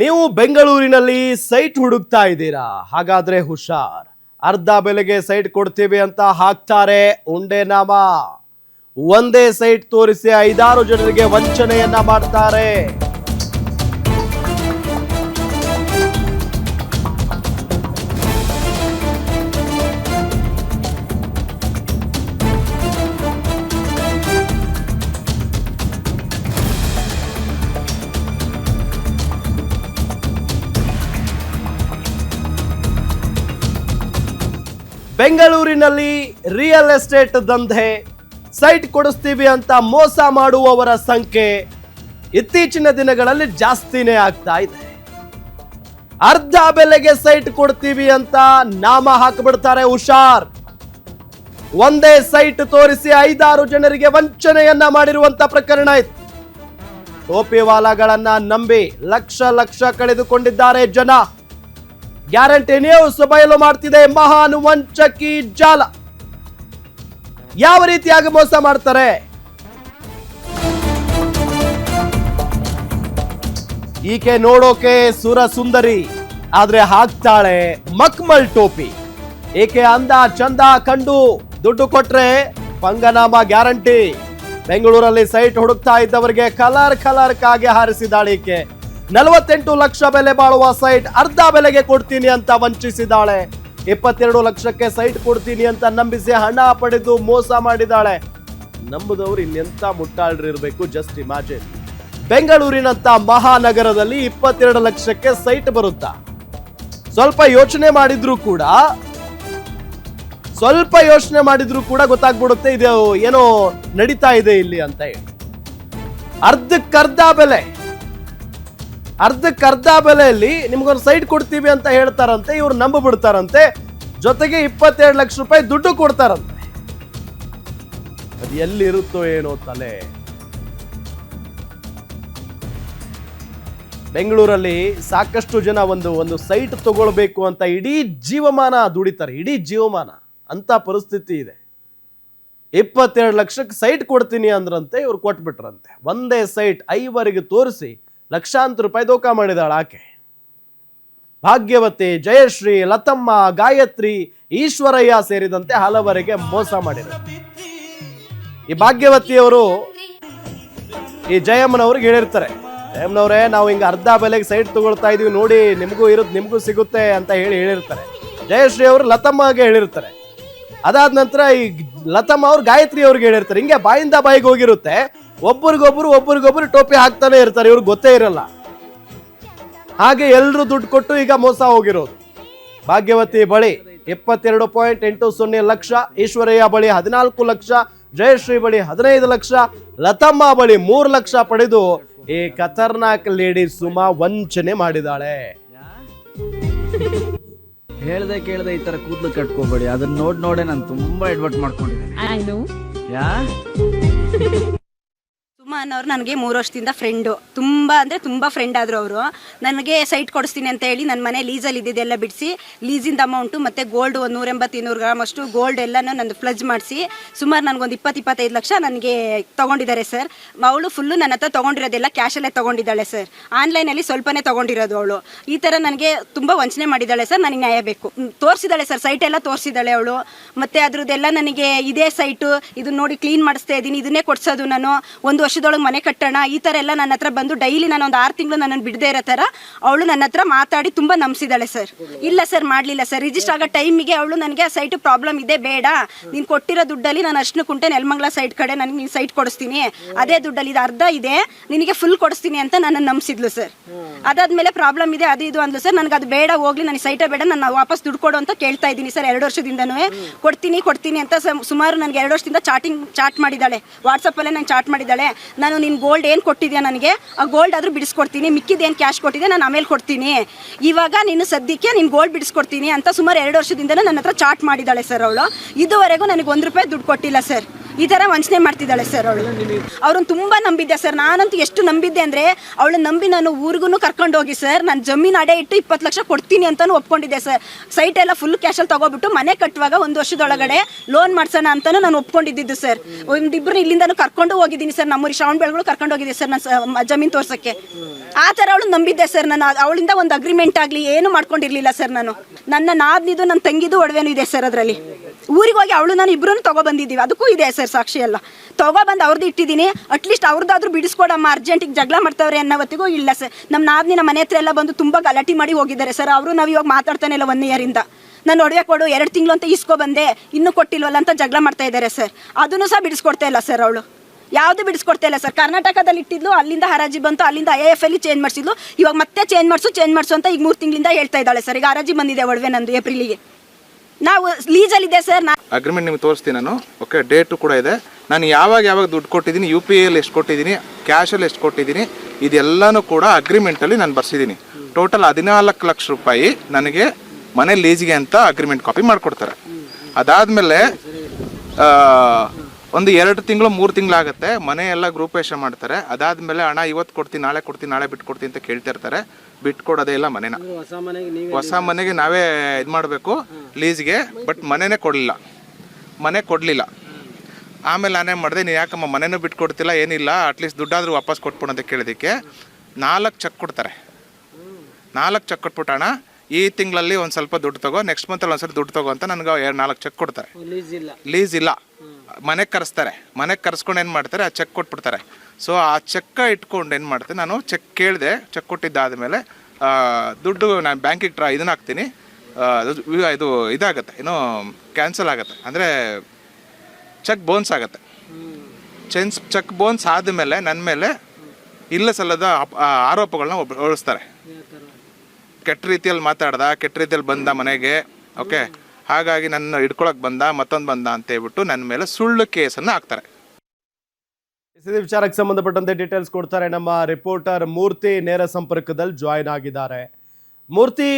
ನೀವು ಬೆಂಗಳೂರಿನಲ್ಲಿ ಸೈಟ್ ಹುಡುಕ್ತಾ ಇದ್ದೀರಾ? ಹಾಗಾದ್ರೆ ಹುಷಾರ್, ಅರ್ಧ ಬೆಲೆಗೆ ಸೈಟ್ ಕೊಡ್ತೀವಿ ಅಂತ ಹಾಕ್ತಾರೆ ಉಂಡೆ ನಾಮ. ಒಂದೇ ಸೈಟ್ ತೋರಿಸಿ 5-6 ಜನರಿಗೆ ವಂಚನೆಯನ್ನ ಮಾಡ್ತಾರೆ. ಬೆಂಗಳೂರಿನಲ್ಲಿ ರಿಯಲ್ ಎಸ್ಟೇಟ್ ದಂಧೆ, ಸೈಟ್ ಕೊಡಿಸ್ತೀವಿ ಅಂತ ಮೋಸ ಮಾಡುವವರ ಸಂಖ್ಯೆ ಇತ್ತೀಚಿನ ದಿನಗಳಲ್ಲಿ ಜಾಸ್ತಿನೇ ಆಗ್ತಾ ಇದೆ. ಅರ್ಧ ಬೆಲೆಗೆ ಸೈಟ್ ಕೊಡ್ತೀವಿ ಅಂತ ನಾಮ ಹಾಕಿಬಿಡ್ತಾರೆ, ಹುಷಾರ್. ಒಂದೇ ಸೈಟ್ ತೋರಿಸಿ 5-6 ಜನರಿಗೆ ವಂಚನೆಯನ್ನ ಮಾಡಿರುವಂತ ಪ್ರಕರಣ ಇದೆ. ಟೋಪಿವಾಲಾಗಳನ್ನ ನಂಬಿ ಲಕ್ಷ ಕಳೆದುಕೊಂಡಿದ್ದಾರೆ ಜನ. ಗ್ಯಾರಂಟಿ ನ್ಯೂಸ್ ಬಯಲು ಮಾಡ್ತಿದೆ ಮಹಾನ್ ವಂಚಕಿ ಜಾಲ. ಯಾವ ರೀತಿಯಾಗಿ ಮೋಸ ಮಾಡ್ತಾರೆ? ಈಕೆ ನೋಡೋಕೆ ಸುರ ಸುಂದರಿ, ಆದ್ರೆ ಹಾಕ್ತಾಳೆ ಮಕ್ಮಲ್ ಟೋಪಿ. ಈಕೆ ಅಂದ ಚಂದ ಕಂಡು ದುಡ್ಡು ಕೊಟ್ರೆ ಪಂಗನಾಮ ಗ್ಯಾರಂಟಿ. ಬೆಂಗಳೂರಲ್ಲಿ ಸೈಟ್ ಹುಡುಕ್ತಾ ಇದ್ದವರಿಗೆ ಕಲರ್ ಕಾಗೆ ಹಾರಿಸಿದಾಳೆ ಈಕೆ. 48 ಲಕ್ಷ ಬೆಲೆ ಬಾಳುವ ಸೈಟ್ ಅರ್ಧ ಬೆಲೆಗೆ ಕೊಡ್ತೀನಿ ಅಂತ ವಂಚಿಸಿದಾಳೆ. 22 ಲಕ್ಷಕ್ಕೆ ಸೈಟ್ ಕೊಡ್ತೀನಿ ಅಂತ ನಂಬಿಸಿ ಹಣ ಪಡೆದು ಮೋಸ ಮಾಡಿದಾಳೆ. ನಂಬುದವರು ಇನ್ನೆಂತ ಮುಟ್ಟಾಳ್ರು ಇರಬೇಕು, ಜಸ್ಟ್ ಇಮ್ಯಾಜಿನ್. ಬೆಂಗಳೂರಿನಂತ ಮಹಾನಗರದಲ್ಲಿ 22 ಲಕ್ಷಕ್ಕೆ ಸೈಟ್ ಬರುತ್ತಾ? ಸ್ವಲ್ಪ ಯೋಚನೆ ಮಾಡಿದ್ರು ಕೂಡ ಗೊತ್ತಾಗ್ಬಿಡುತ್ತೆ ಇದು ಏನೋ ನಡೀತಾ ಇದೆ ಇಲ್ಲಿ ಅಂತ ಹೇಳಿ. ಅರ್ಧಕ್ಕರ್ಧ ಬೆಲೆಯಲ್ಲಿ ನಿಮ್ಗೊಂದು ಸೈಟ್ ಕೊಡ್ತೀವಿ ಅಂತ ಹೇಳ್ತಾರಂತೆ, ಇವ್ರು ನಂಬಿಬಿಡ್ತಾರಂತೆ. ಜೊತೆಗೆ 22 ಲಕ್ಷ ರೂಪಾಯಿ ದುಡ್ಡು ಕೊಡ್ತಾರಂತೆ. ಅದು ಎಲ್ಲಿರುತ್ತೋ ಏನೋ ತಲೆ. ಬೆಂಗಳೂರಲ್ಲಿ ಸಾಕಷ್ಟು ಜನ ಒಂದು ಸೈಟ್ ತಗೊಳ್ಬೇಕು ಅಂತ ಇಡೀ ಜೀವಮಾನ ದುಡಿತಾರೆ, ಇಡೀ ಜೀವಮಾನ ಅಂತ ಪರಿಸ್ಥಿತಿ ಇದೆ. 22 ಲಕ್ಷಕ್ಕೆ ಸೈಟ್ ಕೊಡ್ತೀನಿ ಅಂದ್ರಂತೆ, ಇವ್ರು ಕೊಟ್ಬಿಟ್ರಂತೆ. ಒಂದೇ ಸೈಟ್ 5ವರೆಗೆ ತೋರಿಸಿ ಲಕ್ಷಾಂತರ ರೂಪಾಯಿ ದೋಖ ಮಾಡಿದಾಳ ಆಕೆ. ಭಾಗ್ಯವತಿ, ಜಯಶ್ರೀ, ಲತಮ್ಮ, ಗಾಯತ್ರಿ, ಈಶ್ವರಯ್ಯ ಸೇರಿದಂತೆ ಹಲವರಿಗೆ ಮೋಸ ಮಾಡಿದರು. ಈ ಭಾಗ್ಯವತಿಯವರು ಈ ಜಯಮ್ಮನವ್ರಿಗೆ ಹೇಳಿರ್ತಾರೆ, ಜಯಮ್ಮನವರೇ ನಾವು ಹಿಂಗ ಅರ್ಧ ಬೆಲೆಗೆ ಸೈಟ್ ತಗೊಳ್ತಾ ಇದೀವಿ ನೋಡಿ, ನಿಮ್ಗೂ ಸಿಗುತ್ತೆ ಅಂತ ಹೇಳಿರ್ತಾರೆ. ಜಯಶ್ರೀ ಅವರು ಲತಮ್ಮಗೆ ಹೇಳಿರ್ತಾರೆ. ಅದಾದ ನಂತರ ಈ ಲತಮ್ಮ ಅವ್ರು ಗಾಯತ್ರಿ ಅವ್ರಿಗೆ ಹೇಳಿರ್ತಾರೆ. ಹಿಂಗೆ ಬಾಯಿಂದ ಬಾಯಿಗೆ ಹೋಗಿರುತ್ತೆ. ಒಬ್ಬರಿಗೊಬ್ರು ಟೋಪಿ ಹಾಕ್ತಾನೆ ಇರ್ತಾರೆ, ಇವ್ರಿಗೆ ಗೊತ್ತೇ ಇರಲ್ಲ. ಹಾಗೆ ಎಲ್ಲರೂ ದುಡ್ಡು ಕೊಟ್ಟು ಈಗ ಮೋಸ ಹೋಗಿರೋದು. ಭಾಗ್ಯವತಿ ಬಳಿ 22.80 ಲಕ್ಷ, ಈಶ್ವರಯ್ಯ ಬಳಿ 14 ಲಕ್ಷ, ಜಯಶ್ರೀ ಬಳಿ 15 ಲಕ್ಷ, ಲತಮ್ಮ ಬಳಿ 3 ಲಕ್ಷ ಪಡೆದು ಈ ಖತರ್ನಾಕ್ ಲೇಡಿ ಸುಮಾ ವಂಚನೆ ಮಾಡಿದಾಳೆ. ಹೇಳ್ದೆ ಕೇಳ್ದೆ ಈ ತರ ಕೂದಲು ಕಟ್ಕೋಬೇಡಿ, ಅದನ್ನ ನೋಡೇ ನಾನು ತುಂಬಾ ಎಡ್ವರ್ಟ್ ಮಾಡ್ಕೊಂಡಿದ್ದೀನಿ. ಸುಮಾ ಅನ್ನೋರು ನನಗೆ 3 ವರ್ಷದಿಂದ ಫ್ರೆಂಡು, ತುಂಬ ಫ್ರೆಂಡ್ ಆದರು ಅವರು. ನನಗೆ ಸೈಟ್ ಕೊಡಿಸ್ತೀನಿ ಅಂತ ಹೇಳಿ ನನ್ನ ಮನೆ ಲೀಸಲ್ಲಿ ಇದ್ದಿದ್ದೆಲ್ಲ ಬಿಡಿಸಿ ಲೀಸಿಂದ ಅಮೌಂಟು ಮತ್ತು ಗೋಲ್ಡ್ ಒಂದು 180-200 ಗ್ರಾಮ್ ಅಷ್ಟು ಗೋಲ್ಡ್ ಎಲ್ಲನೂ ನಂದು ಪ್ಲಜ್ ಮಾಡಿಸಿ ಸುಮಾರು ನನಗೊಂದು 20-25 ಲಕ್ಷ ನನಗೆ ತೊಗೊಂಡಿದ್ದಾರೆ ಸರ್. ಅವಳು ಫುಲ್ಲು ನನ್ನ ಹತ್ರ ತೊಗೊಂಡಿರೋದೆಲ್ಲ ಕ್ಯಾಶಲ್ಲೇ ತೊಗೊಂಡಿದ್ದಾಳೆ ಸರ್. ಆನ್ಲೈನಲ್ಲಿ ಸ್ವಲ್ಪನೇ ತೊಗೊಂಡಿರೋದು ಅವಳು. ಈ ಥರ ನನಗೆ ತುಂಬ ವಂಚನೆ ಮಾಡಿದ್ದಾಳೆ ಸರ್. ನನಗೆ ನ್ಯಾಯ ಬೇಕು. ತೋರಿಸಿದ್ದಾಳೆ ಸರ್, ಸೈಟ್ ಎಲ್ಲ ತೋರಿಸಿದ್ದಾಳೆ ಅವಳು. ಮತ್ತು ಅದ್ರದ್ದೆಲ್ಲ ನನಗೆ ಇದೇ ಸೈಟು, ಇದನ್ನ ನೋಡಿ ಕ್ಲೀನ್ ಮಾಡಿಸ್ತಾ ಇದ್ದೀನಿ, ಇದನ್ನೇ ಕೊಡ್ಸೋದು ನಾನು, 1 ವರ್ಷದೊಳಗೆ ಮನೆ ಕಟ್ಟೋಣ, ಈ ಥರ ಎಲ್ಲ ನನ್ನ ಹತ್ರ ಬಂದು ಡೈಲಿ ನಾನು ಒಂದು 6 ತಿಂಗಳು ನನ್ನನ್ನು ಬಿಡದೇ ಇರೋ ಥರ ಅವಳು ನನ್ನ ಹತ್ರ ಮಾತಾಡಿ ತುಂಬ ನಂಬಿಸಿದಾಳೆ ಸರ್. ಇಲ್ಲ ಸರ್, ಮಾಡಲಿಲ್ಲ ಸರ್. ರಿಜಿಸ್ಟರ್ ಆಗೋ ಟೈಮಿಗೆ ಅವಳು ನನಗೆ ಸೈಟು ಪ್ರಾಬ್ಲಮ್ ಇದೆ, ಬೇಡ ನೀನು ಕೊಟ್ಟಿರೋ ದುಡ್ಡಲ್ಲಿ ನಾನು ಅಷ್ಟು ಕುಂಟೆ ನೆಲಮಂಗಲ ಸೈಟ್ ಕಡೆ ನನಗೆ ನೀನು ಸೈಟ್ ಕೊಡಿಸ್ತೀನಿ, ಅದೇ ದುಡ್ಡಲ್ಲಿ ಇದು ಅರ್ಧ ಇದೆ ನಿನಗೆ ಫುಲ್ ಕೊಡಿಸ್ತೀನಿ ಅಂತ ನನ್ನನ್ನು ನಂಬಿಸಿದ್ಲು ಸರ್. ಅದಾದಮೇಲೆ ಪ್ರಾಬ್ಲಮ್ ಇದೆ ಅದು ಇದು ಅಂದ್ಲು ಸರ್. ನನಗೆ ಅದು ಬೇಡ, ಹೋಗ್ಲಿ, ನನಗೆ ಸೈಟೇ ಬೇಡ, ನಾನು ವಾಪಸ್ ದುಡ್ಡು ಕೊಡು ಅಂತ ಕೇಳ್ತಾ ಇದ್ದೀನಿ ಸರ್. 2 ವರ್ಷದಿಂದನೂ ಕೊಡ್ತೀನಿ ಅಂತ ಸುಮಾರು ನನಗೆ 2 ವರ್ಷದಿಂದ ಚಾಟ್ ಮಾಡಿದ್ದಾಳೆ, ವಾಟ್ಸಪ್ಪಲ್ಲೇ ನಂಗೆ ಚಾಟ್ ಮಾಡಿದ್ದಾಳೆ. ನಾನು ನಿನ್ನ ಗೋಲ್ಡ್ ಏನು ಕೊಟ್ಟಿದ್ಯಾ ನನಗೆ ಆ ಗೋಲ್ಡ್ ಆದರೂ ಬಿಡಿಸ್ಕೊಡ್ತೀನಿ, ಮಿಕ್ಕಿದೇನು ಕ್ಯಾಶ್ ಕೊಟ್ಟಿದ್ದೆ ನಾನು ಆಮೇಲೆ ಕೊಡ್ತೀನಿ, ಇವಾಗ ನೀನು ಸದ್ಯಕ್ಕೆ ನೀನು ಗೋಲ್ಡ್ ಬಿಡಿಸ್ಕೊಡ್ತೀನಿ ಅಂತ ಸುಮಾರು 2 ವರ್ಷದಿಂದಲೂ ನನ್ನ ಹತ್ರ ಚಾಟ್ ಮಾಡಿದ್ದಾಳೆ ಸರ್ ಅವಳು. ಇದುವರೆಗೂ ನನಗೆ 1 ರೂಪಾಯಿ ದುಡ್ಡು ಕೊಟ್ಟಿಲ್ಲ ಸರ್. ಈ ಥರ ವಂಚನೆ ಮಾಡ್ತಿದ್ದಾಳೆ ಸರ್ ಅವಳು. ಅವ್ರನ್ನ ತುಂಬ ನಂಬಿದ್ದೆ ಸರ್, ನಾನಂತೂ ಎಷ್ಟು ನಂಬಿದ್ದೆ ಅಂದರೆ ಅವಳನ್ನ ನಂಬಿ ನಾನು ಊರಿಗೂ ಕರ್ಕೊಂಡು ಹೋಗಿ ಸರ್ ನಾನು ಜಮೀನು ಅಡೆ ಇಟ್ಟು 20 ಲಕ್ಷ ಕೊಡ್ತೀನಿ ಅಂತಲೂ ಒಪ್ಕೊಂಡಿದ್ದೆ ಸರ್. ಸೈಟ್ ಎಲ್ಲ ಫುಲ್ ಕ್ಯಾಶಲ್ಲಿ ತಗೋಬಿಟ್ಟು ಮನೆ ಕಟ್ಟುವಾಗ 1 ವರ್ಷದೊಳಗಡೆ ಲೋನ್ ಮಾಡ್ಸೋಣ ಅಂತಲೂ ನಾನು ಒಪ್ಕೊಂಡಿದ್ದು ಸರ್. ಒಂದಿಬ್ಬರು ಇಲ್ಲಿಂದನೂ ಕರ್ಕೊಂಡು ಹೋಗಿದ್ದೀನಿ ಸರ್, ನಮ್ಮೂರಿ ಶ್ರಾವಣ ಬೆಳಗಳು ಕರ್ಕೊಂಡು ಹೋಗಿದ್ದೆ ಸರ್ ನಾನು ಜಮೀನು ತೋರ್ಸೋಕ್ಕೆ. ಆ ಥರ ಅವಳು ನಂಬಿದ್ದೆ ಸರ್ ನಾನು. ಅವಳಿಂದ ಒಂದು ಅಗ್ರಿಮೆಂಟ್ ಆಗಲಿ ಏನು ಮಾಡ್ಕೊಂಡಿರಲಿಲ್ಲ ಸರ್ ನಾನು. ನನ್ನ ನಾದ್ನಿದು ನನ್ನ ತಂಗಿದು ಒಡವೆನೂ ಇದೆ ಸರ್ ಅದರಲ್ಲಿ. ಊರಿಗೆ ಹೋಗಿ ಅವಳು ನಾನು ಇಬ್ಬರೂ ತಗೊಬಂದಿದ್ದೀವಿ, ಅದಕ್ಕೂ ಇದೆ ಸರ್ ಸಾಕ್ಷಿ ಎಲ್ಲ. ತಗೊಬಂದು ಅವ್ರದ್ದು ಇಟ್ಟಿದ್ದೀನಿ, ಅಟ್ಲೀಸ್ಟ್ ಅವ್ರದ್ದಾದ್ರೂ ಬಿಡಿಸ್ಕೊಡಮ್ಮ, ಅರ್ಜೆಂಟಿಗೆ ಜಗಳ ಮಾಡ್ತಾವ್ರೆ ಅನ್ನೋವತ್ತಿಗೂ ಇಲ್ಲ ಸರ್. ನಮ್ಮ ನಾದ್ನಿ ನಮ್ಮ ಮನೆ ಹತ್ರ ಎಲ್ಲ ಬಂದು ತುಂಬ ಗಲಾಟೆ ಮಾಡಿ ಹೋಗಿದ್ದಾರೆ ಸರ್. ಅವರು ನಾವು ಇವಾಗ ಮಾತಾಡ್ತಾನೆ ಇಲ್ಲ 1 ಇಯರಿಂದ. ನಾನು ಒಡವೆ ಕೊಡು 2 ತಿಂಗಳು ಅಂತ ಇಸ್ಕೊಬಂದೆ, ಇನ್ನೂ ಕೊಟ್ಟಿಲ್ವಲ್ಲ ಅಂತ ಜಗಳ ಮಾಡ್ತಾ ಇದ್ದಾರೆ ಸರ್. ಅದನ್ನು ಸಹ ಬಿಡಿಸ್ಕೊಡ್ತಾ ಇಲ್ಲ ಸರ್ ಅವಳು, ಯಾವುದು ಬಿಡಿಸ್ಕೊಡ್ತಾ ಇಲ್ಲ ಸರ್. ಕರ್ನಾಟಕದಲ್ಲಿ ಇಟ್ಟಿದ್ಲು, ಅಲ್ಲಿಂದ ಹರಾಜಿ ಬಂತು, ಅಲ್ಲಿಂದ AF ಅಲ್ಲಿ ಚೇಂಜ್ ಮಾಡಿಸಿದ್ಲು, ಇವಾಗ ಮತ್ತೆ ಚೇಂಜ್ ಮಾಡಿಸು ಅಂತ ಈಗ 3 ತಿಂಗಳಿಂದ ಹೇಳ್ತಾ ಇದ್ದಾಳೆ ಸರ್. ಈಗ ಹರಾಜಿ ಬಂದಿದೆ ಒಡವೆ ನಂದು ಏಪ್ರಿಲಿಗೆ. ನಾವು ಲೀಸಲ್ಲಿದೆ ಸರ್. ಅಗ್ರಿಮೆಂಟ್ ನಿಮ್ಗೆ ತೋರಿಸ್ತೀನಿ ನಾನು. ಓಕೆ, ಡೇಟು ಕೂಡ ಇದೆ. ನಾನು ಯಾವಾಗ ದುಡ್ಡು ಕೊಟ್ಟಿದ್ದೀನಿ, UPI ಎಷ್ಟು ಕೊಟ್ಟಿದ್ದೀನಿ, ಕ್ಯಾಶಲ್ಲಿ ಎಷ್ಟು ಕೊಟ್ಟಿದ್ದೀನಿ, ಇದೆಲ್ಲನೂ ಕೂಡ ಅಗ್ರಿಮೆಂಟಲ್ಲಿ ನಾನು ಬರ್ಸಿದ್ದೀನಿ. ಟೋಟಲ್ 14 ಲಕ್ಷ ರೂಪಾಯಿ ನನಗೆ ಮನೆ ಲೀಸ್ಗೆ ಅಂತ ಅಗ್ರಿಮೆಂಟ್ ಕಾಪಿ ಮಾಡಿಕೊಡ್ತಾರೆ. ಅದಾದಮೇಲೆ ಒಂದು 2 ತಿಂಗಳು 3 ತಿಂಗಳಾಗುತ್ತೆ, ಮನೆ ಎಲ್ಲ ಗ್ರೂಪೇಷನ್ ಮಾಡ್ತಾರೆ. ಅದಾದಮೇಲೆ ಹಣ ಇವತ್ತು ಕೊಡ್ತೀನಿ, ನಾಳೆ ಬಿಟ್ಟು ಕೊಡ್ತೀನಿ ಅಂತ ಕೇಳ್ತಾ ಇರ್ತಾರೆ. ಬಿಟ್ಟು ಕೊಡೋದೇ ಇಲ್ಲ ಮನೆನ. ಹೊಸ ಮನೆಗೆ ನಾವೇ ಇದು ಮಾಡಬೇಕು ಲೀಸ್ಗೆ. ಬಟ್ ಮನೆ ಕೊಡಲಿಲ್ಲ. ಆಮೇಲೆ ನಾನೇನು ಮಾಡಿದೆ, ನೀನು ಯಾಕಮ್ಮ ಮನೆನೂ ಬಿಟ್ಟು ಕೊಡ್ತಿಲ್ಲ, ಏನಿಲ್ಲ, ಅಟ್ಲೀಸ್ಟ್ ದುಡ್ಡಾದರೂ ವಾಪಸ್ ಕೊಟ್ಬಿಡು ಅಂತ ಕೇಳಿದ್ದಕ್ಕೆ 4 ಚೆಕ್ ಕೊಡ್ತಾರೆ. 4 ಚೆಕ್ ಕೊಟ್ಬಿಟ್ಟಣ, ಈ ತಿಂಗಳಲ್ಲಿ ಒಂದು ಸ್ವಲ್ಪ ದುಡ್ಡು ತಗೋ, ನೆಕ್ಸ್ಟ್ ಮಂತಲ್ಲಿ ಒಂದ್ಸಲ ದುಡ್ಡು ತಗೋ ಅಂತ ನನಗೆ 4 ಚೆಕ್ ಕೊಡ್ತಾರೆ. ಲೀಸ್ ಇಲ್ಲ, ಮನೆಗೆ ಕರೆಸ್ತಾರೆ. ಮನೆಗೆ ಕರೆಸ್ಕೊಂಡು ಏನು ಮಾಡ್ತಾರೆ, ಆ ಚೆಕ್ ಕೊಟ್ಬಿಡ್ತಾರೆ. ಸೊ ಆ ಚೆಕ್ಕ ಇಟ್ಕೊಂಡು ಏನು ಮಾಡ್ತೀನಿ, ನಾನು ಚೆಕ್ ಕೇಳಿದೆ. ಚೆಕ್ ಕೊಟ್ಟಿದ್ದಾದಮೇಲೆ ದುಡ್ಡು ನಾನು ಬ್ಯಾಂಕಿಗೆ ಇದನ್ನ ಹಾಕ್ತೀನಿ. ಇದು ಇದಾಗುತ್ತೆ, ಏನೋ ಕ್ಯಾನ್ಸಲ್ ಆಗುತ್ತೆ, ಅಂದರೆ ಚೆಕ್ ಬೌನ್ಸ್ ಆಗುತ್ತೆ. ಚೆಕ್ ಬೌನ್ಸ್ ಆದಮೇಲೆ ನನ್ನ ಮೇಲೆ ಇಲ್ಲ ಸಲ್ಲದ ಆರೋಪಗಳನ್ನ ಹೊರಿಸ್ತಾರೆ. ಕೆಟ್ಟ ರೀತಿಯಲ್ಲಿ ಮಾತಾಡ್ದ, ಕೆಟ್ಟ ರೀತಿಯಲ್ಲಿ ಬಂದ ಮನೆಗೆ. ಓಕೆ, ಹಾಗಾಗಿ ನನ್ನ ಹಿಡ್ಕೊಳಕ್ಕೆ ಬಂದ, ಮತ್ತೊಂದು ಬಂದ ಅಂತ ಹೇಳ್ಬಿಟ್ಟು ನನ್ನ ಮೇಲೆ ಸುಳ್ಳು ಕೇಸನ್ನು ಹಾಕ್ತಾರೆ. ಇದೇ ವಿಚಾರಕ್ಕೆ ಸಂಬಂಧಪಟ್ಟಂತೆ ಡೀಟೇಲ್ಸ್ ಕೊಡ್ತಾರೆ ನಮ್ಮ ರಿಪೋರ್ಟರ್ ಮೂರ್ತಿ. ನೇರ ಸಂಪರ್ಕದಲ್ಲಿ ಜಾಯಿನ್ ಆಗಿದ್ದಾರೆ. ಮೂರ್ತಿ,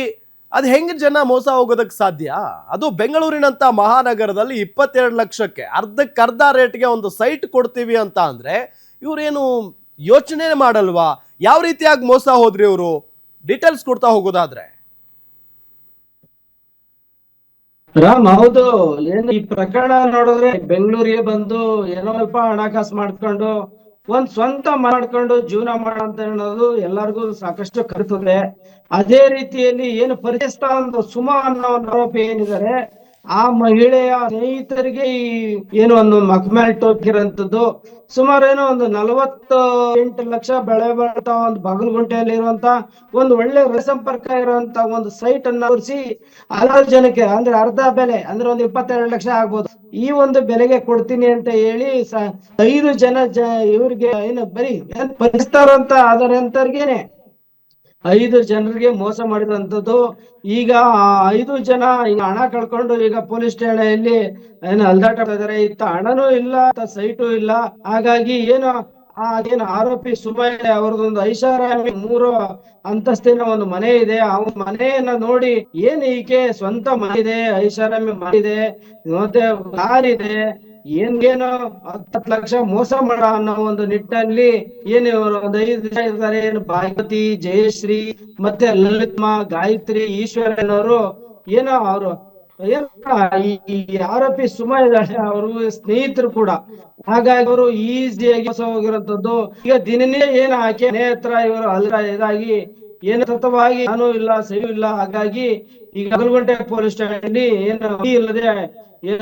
ಅದು ಹೆಂಗೆ ಜನ ಮೋಸ ಹೋಗೋದಕ್ಕೆ ಸಾಧ್ಯ? ಅದು ಬೆಂಗಳೂರಿನಂತ ಮಹಾನಗರದಲ್ಲಿ 22 ಲಕ್ಷಕ್ಕೆ ಅರ್ಧಕ್ಕರ್ಧ ರೇಟ್ಗೆ ಒಂದು ಸೈಟ್ ಕೊಡ್ತೀವಿ ಅಂತ ಅಂದ್ರೆ ಇವ್ರೇನು ಯೋಚನೆ ಮಾಡಲ್ವಾ? ಯಾವ ರೀತಿಯಾಗಿ ಮೋಸ ಹೋದ್ರಿ ಇವರು? ಡೀಟೇಲ್ಸ್ ಕೊಡ್ತಾ ಹೋಗೋದಾದ್ರೆ. ರಾಮ್, ಹೌದು. ಏನು ಈ ಪ್ರಕರಣ ನೋಡಿದ್ರೆ ಬೆಂಗಳೂರಿಗೆ ಬಂದು ಏನೋ ಸ್ವಲ್ಪ ಹಣಕಾಸು ಮಾಡ್ಕೊಂಡು ಒಂದ್ ಸ್ವಂತ ಮಾಡ್ಕೊಂಡು ಜೀವನ ಮಾಡಂತ ಹೇಳೋದು ಎಲ್ಲರಿಗೂ ಸಾಕಷ್ಟು ಕರ್ತದೆ. ಅದೇ ರೀತಿಯಲ್ಲಿ ಏನು ಪರಿಚಯಿಸ್ತಾ ಒಂದು ಸುಮಾ ಅನ್ನೋ ಒಂದು ಆರೋಪಿ ಏನಿದ್ದಾರೆ, ಆ ಮಹಿಳೆಯ ಸ್ನೇಹಿತರಿಗೆ ಈ ಏನು ಒಂದು ಮಕ್ಮೇಲ್ ಟೋಕಿರಂತದ್ದು ಸುಮಾರು ಏನೋ ಒಂದು 48 ಲಕ್ಷ ಬೆಳೆ ಬಾಳ್ತ ಒಂದು ಬಾಗಲಗುಂಟೆಯಲ್ಲಿ ಇರುವಂತ ಒಂದು ಒಳ್ಳೆ ಸಂಪರ್ಕ ಇರುವಂತ ಒಂದು ಸೈಟ್ ಅನ್ನ ತೋರಿಸಿ 6 ಜನಕ್ಕೆ ಅಂದ್ರೆ ಅರ್ಧ ಬೆಲೆ ಅಂದ್ರೆ ಒಂದು 22 ಲಕ್ಷ ಆಗ್ಬೋದು, ಈ ಒಂದು ಬೆಲೆಗೆ ಕೊಡ್ತೀನಿ ಅಂತ ಹೇಳಿ 5 ಜನ ಇವ್ರಿಗೆ ಏನು ಬರೀ ಪರಿಸ್ತಾರಂತ ಅದರಂತರ್ಗೇನೆ 5 ಜನರಿಗೆ ಮೋಸ ಮಾಡಿರುವಂತದ್ದು. ಈಗ 5 ಜನ ಈಗ ಹಣ ಕಳ್ಕೊಂಡು ಈಗ ಪೊಲೀಸ್ ಠಾಣೆಯಲ್ಲಿ ಏನು ಅಲ್ದಾಟ ಇದ್ದಾರೆ. ಇತ್ತ ಹಣನೂ ಇಲ್ಲ, ಸೈಟು ಇಲ್ಲ. ಹಾಗಾಗಿ ಏನು ಆರೋಪಿ ಸುಮಯ್ಯ ಅವರದೊಂದು ಐಷಾರಾಮಿ 3 ಅಂತಸ್ತಿನ ಒಂದು ಮನೆ ಇದೆ. ಆ ಮನೆಯನ್ನ ನೋಡಿ ಏನ್ ಈಕೆ ಸ್ವಂತ ಮನೆ ಇದೆ, ಐಷಾರಾಮಿ ಮನೆ ಇದೆ, ಮತ್ತೆ ಕಾರ್ ಇದೆ, ಏನ್ಗೇನೋ 10 ಲಕ್ಷ ಮೋಸ ಮಾಡ ಅನ್ನೋ ಒಂದು ನಿಟ್ಟಲ್ಲಿ ಏನು ಒಂದು 5 ಜನ ಇರ್ತಾರೆ. ಏನು ಭಾಗವತಿ, ಜಯಶ್ರೀ, ಮತ್ತೆ ಲಲಿತ್ಮಾ, ಗಾಯತ್ರಿ, ಈಶ್ವರನವರು ಏನೋ ಅವರು ಈ ಆರೋಪಿ ಸುಮಾ ಇದ್ದಾರೆ, ಅವರು ಸ್ನೇಹಿತರು ಕೂಡ. ಹಾಗಾಗಿ ಅವರು ಈಸಿಯಾಗಿ ಮೋಸ ಹೋಗಿರುವಂತದ್ದು. ಈಗ ದಿನನೇ ಏನು ಆಕೆ ಮನೆ ಹತ್ರ ಇವರು ಅಲ್ಲ ಇದಾಗಿ ಏನು ಸತತವಾಗಿ ನಾನು ಇಲ್ಲ, ಸಹಿ ಇಲ್ಲ. ಹಾಗಾಗಿ ಈಗ ಬಾಗಲಗುಂಟೆ ಪೊಲೀಸ್ ಠಾಣೆಯಲ್ಲಿ ಏನು ಇಲ್ಲದೆ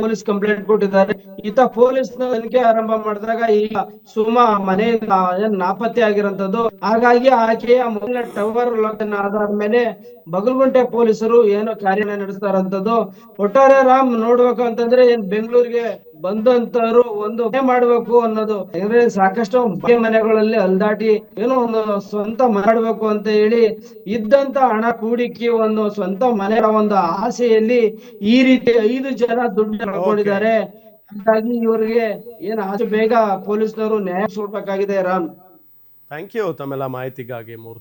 ಪೊಲೀಸ್ ಕಂಪ್ಲೇಂಟ್ ಕೊಟ್ಟಿದ್ದಾರೆ. ಈತ ಪೊಲೀಸ್ ತನಿಖೆ ಆರಂಭ ಮಾಡಿದಾಗ ಈಗ ಸುಮಾ ಮನೆಯಿಂದ ನಾಪತ್ತೆ ಆಗಿರುವಂತದ್ದು. ಹಾಗಾಗಿ ಆಕೆಯ ಮೊದಲ ಟವರ್ ಲೊಕೇಶನ್ ಆಧಾರ ಮೇಲೆ ಬಾಗಲಗುಂಟೆ ಪೊಲೀಸರು ಏನೋ ಕಾರ್ಯ ನಡೆಸ್ತಾರಂತದ್ದು. ಒಟ್ಟಾರೆ ರಾಮ್ ನೋಡ್ಬೇಕು ಅಂತಂದ್ರೆ ಏನ್ ಬೆಂಗಳೂರಿಗೆ ಬಂದಂತವ್ರು ಒಂದು ಮನೆ ಮಾಡ್ಬೇಕು ಅನ್ನೋದು, ಅಂದ್ರೆ ಸಾಕಷ್ಟು ಮನೆಗಳಲ್ಲಿ ಅಲ್ದಾಟಿ ಏನೋ ಒಂದು ಸ್ವಂತ ಮಾಡ್ಬೇಕು ಅಂತ ಹೇಳಿ ಇದ್ದಂತ ಹಣ ಕೂಡಿಕಿ ಒಂದು ಸ್ವಂತ ಮನೆ ಒಂದು ಆಸೆಯಲ್ಲಿ ಈ ರೀತಿ 5 ಜನ ದುಡ್ಡು ಕಳ್ಕೊಂಡಿದ್ದಾರೆ. ಹಾಗಾಗಿ ಇವರಿಗೆ ಏನು ಆದಷ್ಟು ಬೇಗ ಪೊಲೀಸ್ನವರು ನ್ಯಾಯ ಕೊಡ್ಬೇಕಾಗಿದೆ ರಾಮ್. ಥ್ಯಾಂಕ್ ಯು ತಮ್ಮೆಲ್ಲ ಮಾಹಿತಿಗಾಗಿ ಮೂರ್ತಿ.